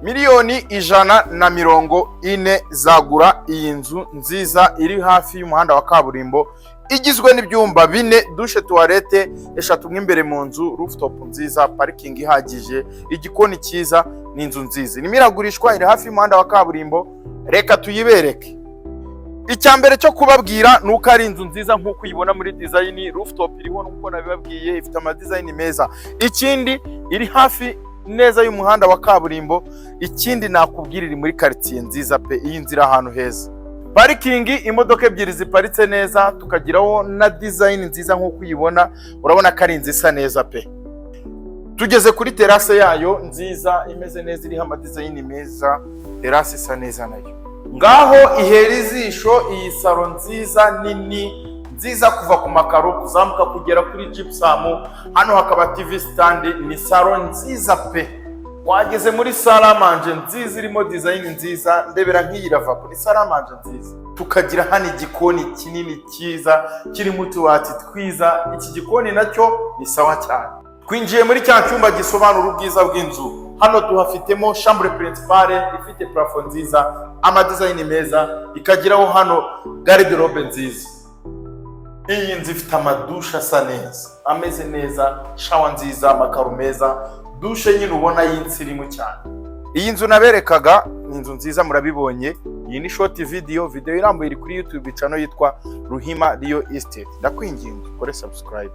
miliyoni 140 zagura iyi nzu nziza iri hafi y'umuhanda wa kaburimbo, igizwe n'ibyumba 4, dushe toilette 3 mw'imbere mu nzu, rooftop nziza, parking ihagije, igikoni cyiza. Ni inzu nziza irimo iragurishwa, iri hafi y'umuhanda wa kaburimbo. Reka tuyibereke. Icyambere cyo kubabwira nuko ari inzu nziza nk'uko uyibona muri design, rooftop iriho nuko nabibabwiye, ifite ama design meza. Ikindi iri hafi neza y'umuhanda wa kaburimbo. Ikindi nakubwira iri muri quartier nziza pe, iyi nzira ahantu heza. Parking imodoka ebyiri ziparitse neza, tukagiraho na design nziza nk'uko uyibona, urabona ko ari inzu isa neza pe. Tugeze kuri terrasse yayo nziza imeze neza, iriho ama design meza, terrasse isa neza nayo. Ngaho ihera izisho iyi salo nziza nini nziza, kuva ku makaro kuzamuka kugera kuri gypsum. Hano hakaba TV stand, ni salo nziza pe. Wageze muri salle à manger nziza irimo design nziza, ndebera nk'iyi lavabo ni salle à manger nziza. Tukagira hano igikoni kinini cyiza kirimo utubati twiza. Iki gikoni nacyo ni sawa cyane. Twinjiye muri cya cyumba gisobanura ubwiza bw'inzu. Hano tuhafitemo chambre principale ifite plafond nziza, ama design meza, ikagiraho hano garde-robe nziza. Iyi nzu ifite amadusha asa neza, ameze neza, shower nziza, amakaro meza, dushe nyine ubona y'insirimu cyane. Iyi nzu naberekaga ni inzu nziza, murabibonye. Iyi ni short video irambuye iri kuri YouTube channel yitwa Ruhima Real Estate. Ndakwinginga ukore subscribe.